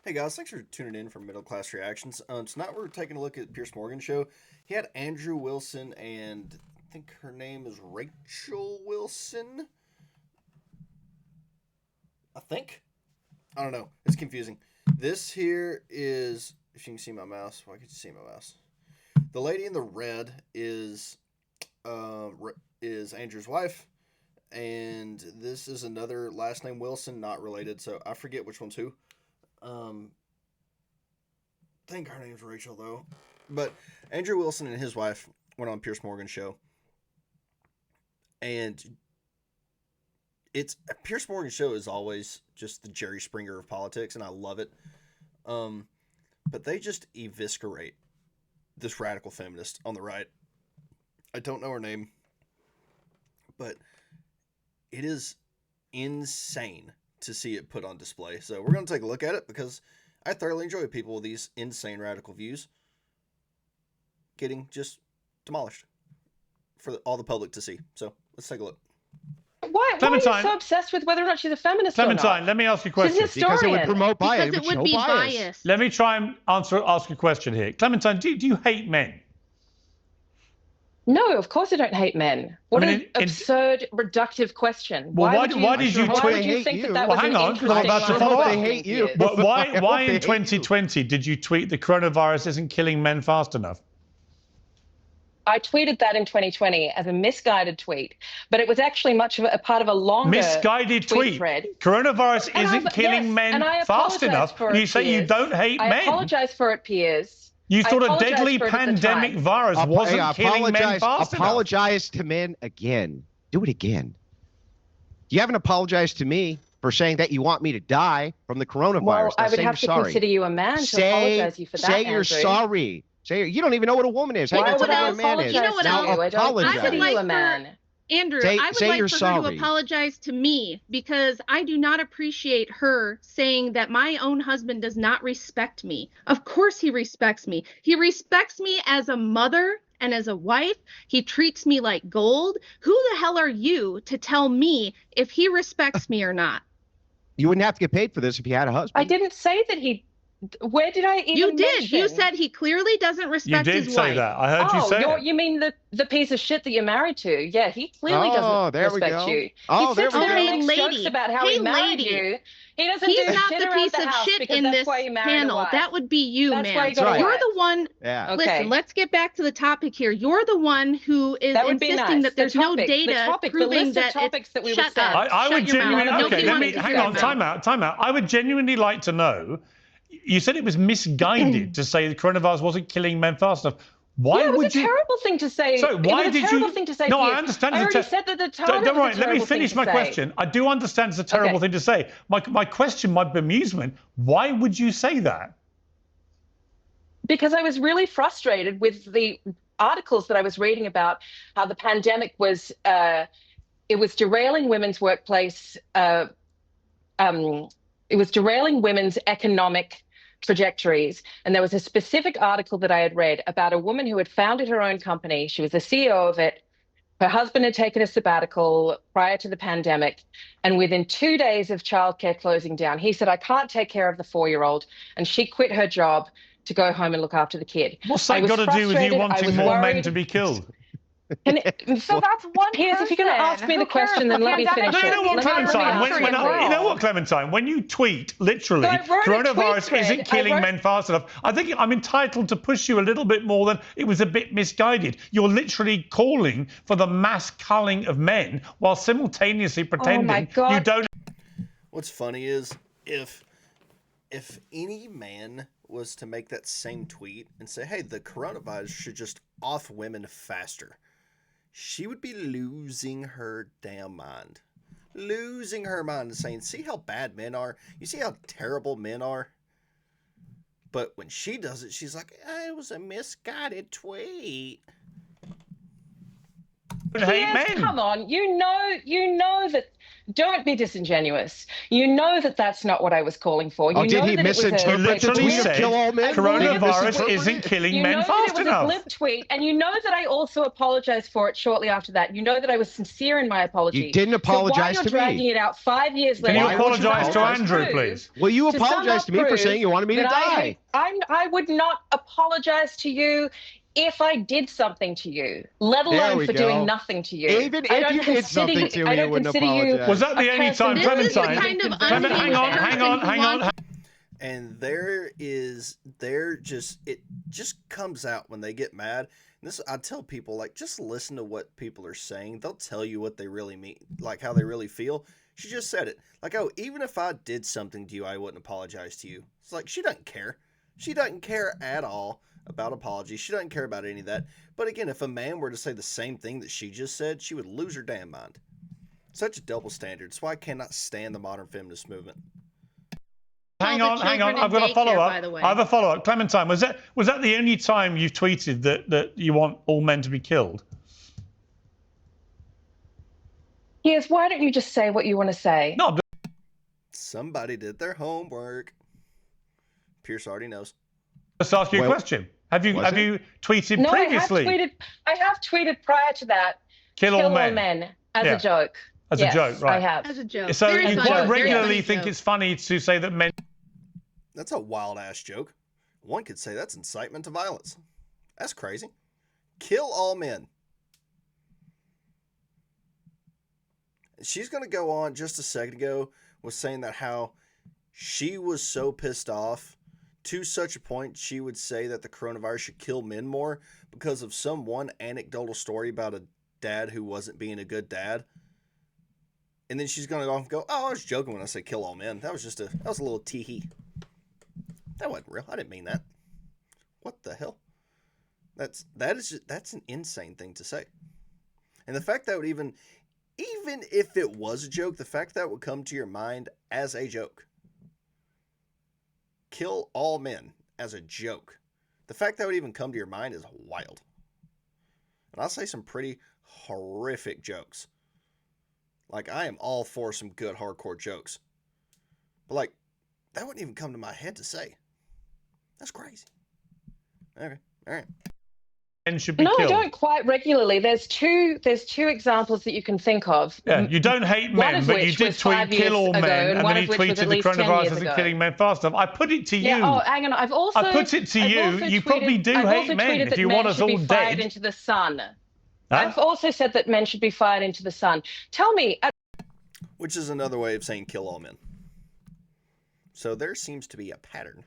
Hey guys, thanks for tuning in for Middle Class Reactions. Tonight we're taking a look at Piers Morgan's show. He had Andrew Wilson and I think her name is Rachel Wilson. I think. I don't know. It's confusing. This here is, if you can see my mouse, why can't you see my mouse? The lady in the red is Andrew's wife, and this is another last name Wilson, not related. So I forget which one's who. I think her name's Rachel though. But Andrew Wilson and his wife went on Piers Morgan's show, and it's Piers Morgan's show is always just the Jerry Springer of politics, and I love it. But they just eviscerate this radical feminist on the right. I don't know her name, but it is insane to see it put on display. So we're going to take a look at it because I thoroughly enjoy people with these insane radical views getting just demolished for all the public to see. So let's take a look. Why are you so obsessed with whether or not she's a feminist or not? Clementine, let me ask you a question. She's a historian. Because it would promote bias. Because it would be biased. Let me try and ask a question here. Clementine, do you hate men? No, of course I don't hate men. What an absurd, reductive question. Well, why did you think that was hang on, because I'm about to follow up. They hate you. But why in 2020 did you tweet the coronavirus isn't killing men fast enough? I tweeted that in 2020 as a misguided tweet, but it was actually much of a part of a longer misguided tweet thread. Coronavirus isn't killing men fast enough. You say you don't hate men. I apologize for it, Piers. You thought a deadly pandemic virus wasn't killing men fast enough. Apologize to men again. Do it again. You haven't apologized to me for saying that you want me to die from the coronavirus. Well, I would have to consider you a man to apologize you for that, Say you're sorry. You don't even know what a woman is. How Why you would I a man is? You know what else? I don't I consider you a man. Andrew, I would like for her sorry. to apologize to me because I do not appreciate her saying that my own husband does not respect me. Of course he respects me. He respects me as a mother and as a wife. He treats me like gold. Who the hell are you to tell me if he respects me or not? You wouldn't have to get paid for this if you had a husband. I didn't say that he... Where did I even You did. mention? You said he clearly doesn't respect his wife. You did say that. I heard you say it. You mean the piece of shit that you're married to? Yeah, he clearly doesn't respect you. Oh, there we go. Hey, lady. Jokes about how he married you. He doesn't He's do not shit the around piece the of house shit because in that's this why you married a panel. wife. That would be you, That's man. why You're the one. Yeah. Listen, Okay. let's get back to the topic here. You're the one who is insisting that there's no data proving that topics that we shut were up. I would genuinely. Okay, let me hang on. Time Time out. I would genuinely like to know. You said it was misguided to say the coronavirus wasn't killing men fast enough. Why would you? It was a terrible thing to say. So why did you? Thing to say, no, Piers. I understand. I already said that the time. Don't worry. Let me finish my question. I do understand it's a terrible thing to say. My question, my bemusement. Why would you say that? Because I was really frustrated with the articles that I was reading about how the pandemic was it was derailing women's workplace. It was derailing women's economic trajectories. And there was a specific article that I had read about a woman who had founded her own company. She was the CEO of it. Her husband had taken a sabbatical prior to the pandemic. And within 2 days of childcare closing down, he said, I can't take care of the 4-year-old. And she quit her job to go home and look after the kid. What's that got to do with you wanting more men to be killed? So that's one Piers, if you're going to ask me the question, then let me finish it. You know what, Clementine? When you tweet, literally, coronavirus isn't killing men fast enough, I think I'm entitled to push you a little bit more than it was a bit misguided. You're literally calling for the mass culling of men while simultaneously pretending you don't. What's funny is if any man was to make that same tweet and say, hey, the coronavirus should just off women faster, she would be losing her damn mind. Losing her mind and saying, see how bad men are? You see how terrible men are? But when she does it, she's like, it was a misguided tweet. Yes, come on. You know that don't be disingenuous. You know that that's not what I was calling for. You did know he that misinterpret the tweet of kill all men? Coronavirus isn't killing men fast enough. You know that it was a glib tweet, and you know that I also apologized for it shortly after that. You know that I was sincere in my apology. You didn't apologize to me. So why you're dragging it out 5 years later? Can you apologize to Andrew, please? Will you apologize to me for saying you wanted me to die? I would not apologize to you if I did something to you, let alone for doing nothing to you. Even if you did something to me, you wouldn't apologize. Was that the only time, Clementine? Kind of hang on. And it just comes out when they get mad. And this, I tell people, like, just listen to what people are saying. They'll tell you what they really mean, like how they really feel. She just said it. Like, oh, even if I did something to you, I wouldn't apologize to you. It's like, she doesn't care. She doesn't care at all about apologies. She doesn't care about any of that. But again, if a man were to say the same thing that she just said, she would lose her damn mind. Such a double standard. That's why I cannot stand the modern feminist movement. Hang on. I've got a follow-up. I have a follow-up. Clementine, was that the only time you tweeted that you want all men to be killed? Yes, why don't you just say what you want to say? No. Somebody did their homework. Pierce already knows. Let's ask you a question. Have you tweeted previously? I have tweeted prior to that. Kill all men as a joke. As a joke, right? I have. As a joke. So Very you funny. quite regularly Very think funny it's funny to say that men. That's a wild ass joke. One could say that's incitement to violence. That's crazy. Kill all men. She's going to go on just a second ago was saying that how she was so pissed off to such a point she would say that the coronavirus should kill men more because of some one anecdotal story about a dad who wasn't being a good dad. And then she's going to go off and go, oh, I was joking when I said kill all men. That was a little tee-hee. That wasn't real. I didn't mean that. What the hell? That's an insane thing to say. And the fact that would even if it was a joke, the fact that would come to your mind as a joke. Kill all men as a joke. The fact that would even come to your mind is wild. And I'll say some pretty horrific jokes. Like, I am all for some good hardcore jokes. But, like, that wouldn't even come to my head to say. That's crazy. Okay, all right. Men should be killed. I don't quite regularly. There's two examples that you can think of. Yeah, you don't hate men, but you did tweet kill all men, and then you tweeted the coronavirus isn't killing men fast enough. I put it to you. Yeah, hang on. I put it to you. You probably do hate men if you want us all dead. Into the sun. I've also said that men should be fired into the sun. Tell me. Which is another way of saying kill all men. So there seems to be a pattern.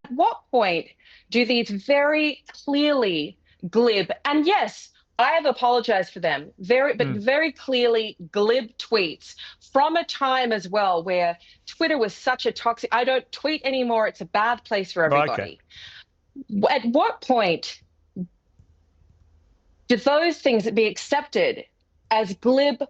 At what point do these very clearly glib, and yes, I have apologized for them, very clearly glib tweets from a time as well where Twitter was such a toxic, I don't tweet anymore, it's a bad place for everybody. Okay. At what point do those things be accepted as glib,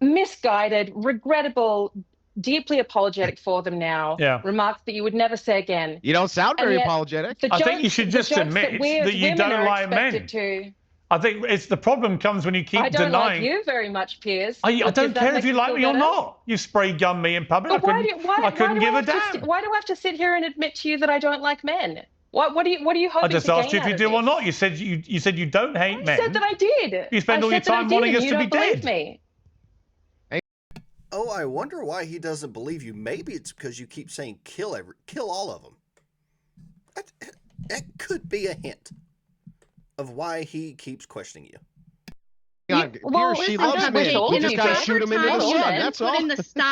misguided, regrettable, deeply apologetic for them now, remarks that you would never say again? You don't sound very apologetic. I think you should just admit that you don't like men. I think it's the problem comes when you keep denying. I don't like you very much, Piers. I don't care if you like me or not. You spray gun me in public. I couldn't give a damn. Why do I have to sit here and admit to you that I don't like men? What are you hoping to gain? I just asked you if you do or not. You said you don't hate men. I said that I did. You spend all your time wanting us to be dead. Me. Oh, I wonder why he doesn't believe you. Maybe it's because you keep saying kill all of them. That could be a hint of why he keeps questioning you. Piers, she loves men. You just got to shoot him into the sun. That's all.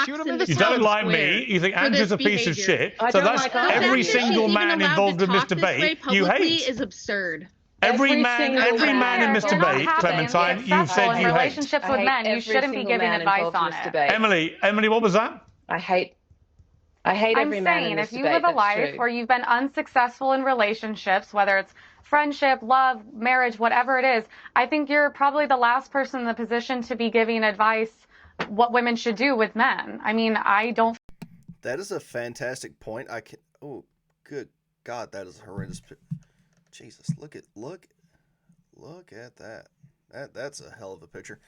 Shoot him in the sun. You don't like me. You think Andrew's a piece of shit. So that's every single man involved in this debate you hate. Is absurd. Every man in this debate, Clementine, you've said you hate. Relationships with men, you shouldn't be giving advice on it. Emily, what was that? I hate every man in this debate. If you live a life where you've been unsuccessful in relationships, whether it's friendship, love, marriage, whatever it is, I think you're probably the last person in the position to be giving advice what women should do with men. I mean, I don't. That is a fantastic point. Oh, good God, that is a horrendous. Jesus, look at that. That's a hell of a picture.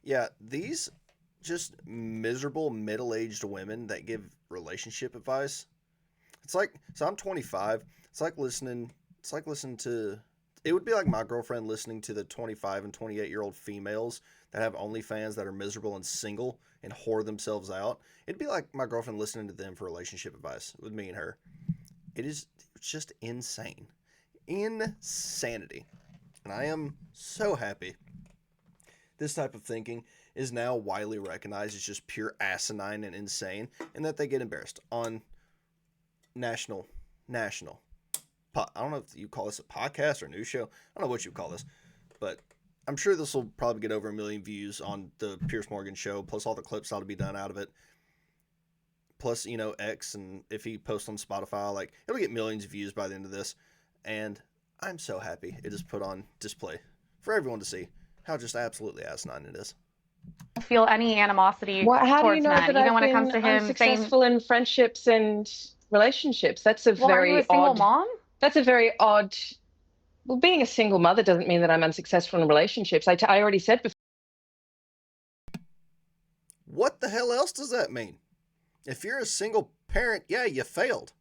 Yeah, these just miserable middle-aged women that give relationship advice. It's like, so I'm 25. It's like listening to, it would be like my girlfriend listening to the 25 and 28-year-old females that have OnlyFans that are miserable and single and whore themselves out. It'd be like my girlfriend listening to them for relationship advice with me and her. It's just insane. Insanity. And I am so happy this type of thinking is now widely recognized as just pure asinine and insane, and that they get embarrassed on national, I don't know if you call this a podcast or a news show. I don't know what you call this, but I'm sure this will probably get over 1 million views on the Piers Morgan show, plus all the clips ought to be done out of it. Plus, X, and if he posts on Spotify, like, it'll get millions of views by the end of this. And I'm so happy it is put on display for everyone to see how just absolutely asinine it is. Feel any animosity how towards do you know men, that even I've when it been comes to him unsuccessful in friendships and relationships? That's a well, are you very a single odd mom? That's a very odd. Well, being a single mother doesn't mean that I'm unsuccessful in relationships. I already said before. What the hell else does that mean? If you're a single parent, yeah, you failed.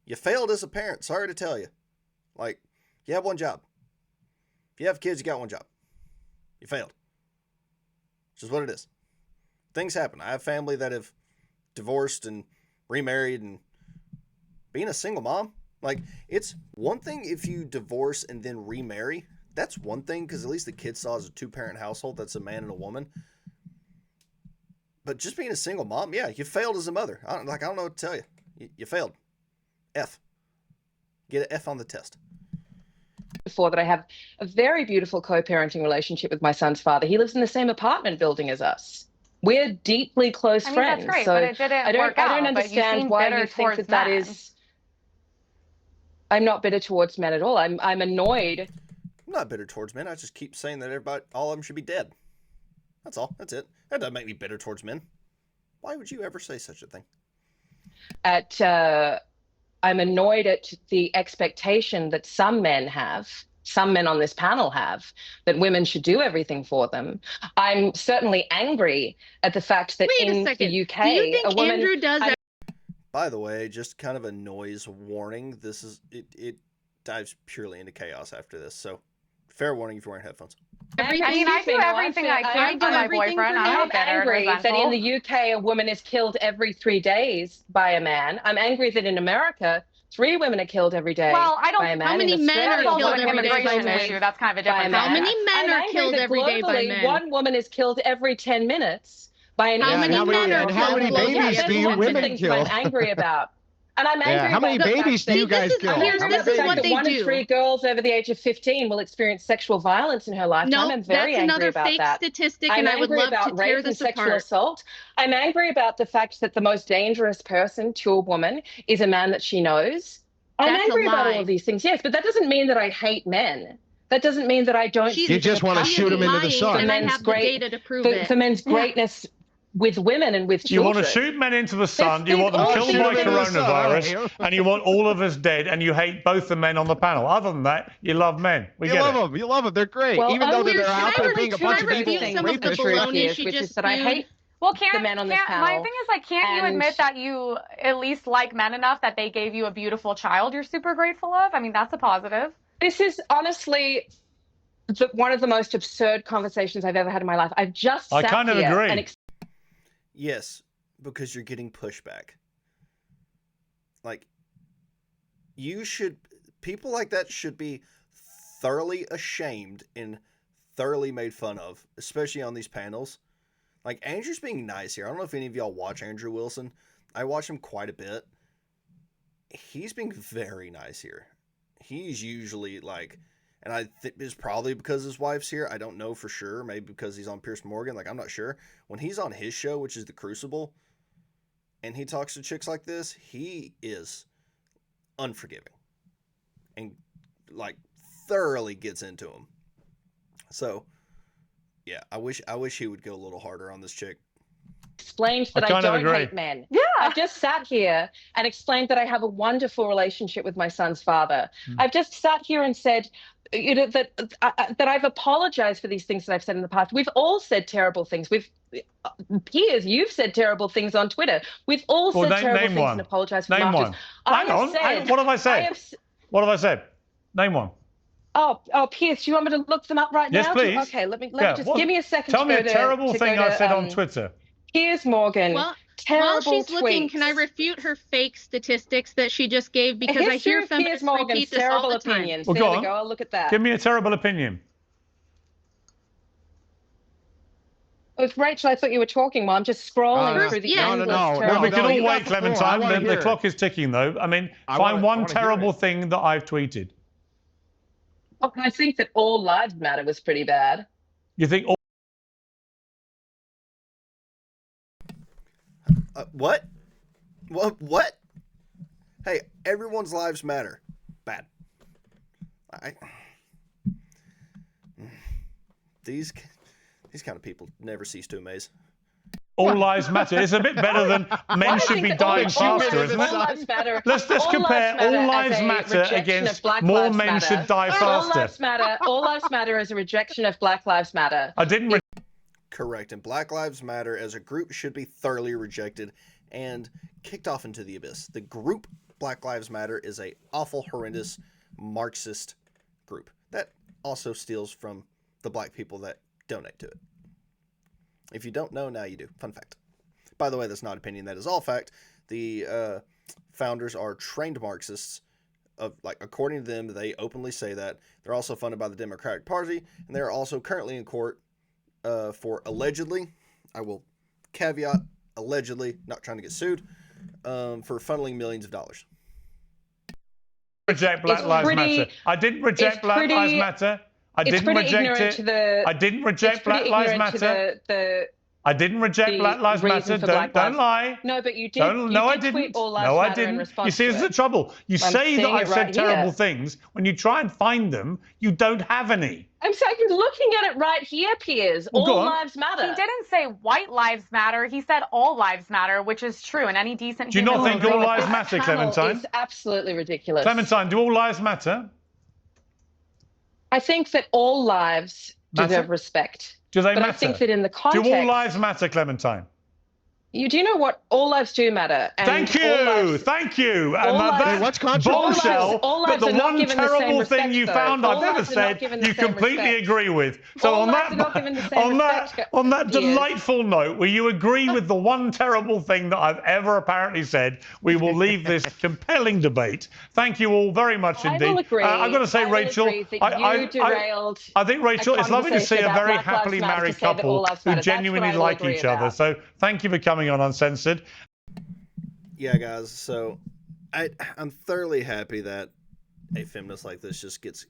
You failed as a parent. Sorry to tell you. Like, you have one job. If you have kids, you got one job. You failed. Which is what it is. Things happen. I have family that have divorced and remarried, and being a single mom, like, it's one thing if you divorce and then remarry. That's one thing, because at least the kid saw as a 2-parent household. That's a man and a woman. But just being a single mom, yeah, you failed as a mother. I don't know what to tell you. You failed. F. Get an F on the test. Before that, I have a very beautiful co-parenting relationship with my son's father. He lives in the same apartment building as us. We're deeply close friends. That's great, so but it didn't work out. I don't understand why you think that is. I'm not bitter towards men at all. I'm annoyed. I'm not bitter towards men. I just keep saying that all of them should be dead. That's all. That's it. That doesn't make me bitter towards men. Why would you ever say such a thing? I'm annoyed at the expectation that some men on this panel have, that women should do everything for them. I'm certainly angry at the fact that in the UK, do you think a woman. Andrew does that? By the way, just kind of a noise warning. This is it dives purely into chaos after this. So, fair warning if you're wearing headphones. I do everything I can for my boyfriend. I'm not bitter and angry that in resentful. the UK a woman is killed every 3 days by a man. I'm angry that in America 3 women are killed every day by a man. How many men are killed every day by men? Issue. That's kind of a different How many men are killed every day by men? 1 woman is killed every 10 minutes by an How many men are killed? How many babies do you women kill? I'm angry about. And I'm angry how many babies do you guys kill? This is what they 1 in do. 3 girls over the age of 15 will experience sexual violence in her lifetime. No, I'm very that's angry another about fake that. statistic, and I would love to tear this sexual apart. assault. I'm angry about the fact that the most dangerous person to a woman is a man that she knows. I'm angry about all of these things, yes, but that doesn't mean that I hate men. That doesn't mean that I don't. You just want to shoot them into the sun. And I have the data to prove it. For men's greatness with women and with children. You want to shoot men into the sun, you want them killed by coronavirus, and you want all of us dead, and you hate both the men on the panel. Other than that, you love men. You love them. You love them. They're great. Well, even though they're out there being a bunch of evil rapists. Which is that I hate the men on this panel. My thing is, like, can't you admit that you at least like men enough that they gave you a beautiful child you're super grateful of? I mean, that's a positive. This is honestly one of the most absurd conversations I've ever had in my life. I've just sat I kind of here agree. And yes, because you're getting pushback. Like, people like that should be thoroughly ashamed and thoroughly made fun of, especially on these panels. Like, Andrew's being nice here. I don't know if any of y'all watch Andrew Wilson. I watch him quite a bit. He's being very nice here. He's usually like, and I think it's probably because his wife's here. I don't know for sure. Maybe because he's on Piers Morgan. Like, I'm not sure. When he's on his show, which is The Crucible, and he talks to chicks like this, he is unforgiving and, like, thoroughly gets into them. So, yeah, I wish he would go a little harder on this chick. explained that I don't hate men. Yeah. I've just sat here and explained that I have a wonderful relationship with my son's father. I've just sat here and said, that I've apologized for these things that I've said in the past. We've all said terrible things. Piers, you've said terrible things on Twitter. We've all said terrible things and apologized for them afterwards. Hang on. What have I said? What have I said? Name one. Oh, Piers, do you want me to look them up right now? Yes, please. Okay, let me just give me a second. Tell me a terrible thing I said on Twitter. Piers Morgan. Well, terrible while she's tweets. looking, can I refute her fake statistics that she just gave? Because I hear feminists repeat this all the time. Opinions. Well, there we go. I'll look at that. Give me a terrible opinion. Oh, Rachel, I thought you were talking while I'm just scrolling through the endless No, we can all wait, Clementine. The clock is ticking, though. I mean, find one terrible thing that I've tweeted. Oh, I think that all lives matter was pretty bad. You think all... What? What? Hey, everyone's lives matter. Bad. These kind of people never cease to amaze. All lives matter. It's a bit better than men should be dying faster, isn't it? All lives matter. Let's compare all lives matter against more men should die faster. All lives matter as a rejection of Black Lives Matter. I didn't. Correct. And Black Lives Matter as a group should be thoroughly rejected and kicked off into the abyss. The group Black Lives Matter is a awful, horrendous, Marxist group that also steals from the black people that donate to it. If you don't know, now you do. Fun fact. By the way, that's not opinion. That is all fact. The founders are trained Marxists. According to them, they openly say that. They're also funded by the Democratic Party, and they are also currently in court for allegedly, I will caveat, allegedly, not trying to get sued, for funneling millions of dollars. Reject Black Lives Matter. I didn't reject Black Lives Matter. I didn't reject it. I didn't reject Black Lives Matter. I didn't reject Black Lives Matter. Don't lie. No, but you did. No, I didn't. No, I didn't. You see, this is the trouble. You say that I've said terrible things. When you try and find them, you don't have any. I'm looking at it right here, Piers. All lives matter. He didn't say white lives matter. He said all lives matter, which is true. And any decent human... Do you not think all lives matter, Clementine? It's absolutely ridiculous. Clementine, do all lives matter? I think that all lives deserve respect. Do they matter? I think that in the context... Do all lives matter, Clementine? Do you know what? All lives do matter. And thank you. Thank you. What's bombshell, but the one terrible thing you found I've ever said, you completely agree with. So on that delightful note, where you agree with the one terrible thing that I've ever apparently said, we will leave this compelling debate. Thank you all very much indeed. I will agree. I've got to say, Rachel, I think, Rachel, it's lovely to see a very happily married couple who genuinely like each other. So thank you for coming on Uncensored. Yeah, guys, so I'm thoroughly happy that a feminist like this just gets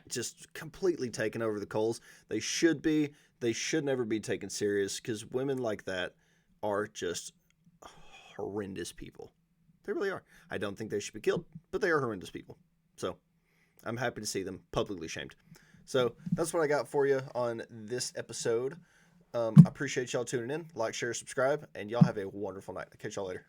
just completely taken over the coals. They should never be taken serious, because women like that are just horrendous people. They really are. I don't think they should be killed, but they are horrendous people. So I'm happy to see them publicly shamed. So that's what I got for you on this episode. I appreciate y'all tuning in. Like, share, subscribe, and y'all have a wonderful night. I'll catch y'all later.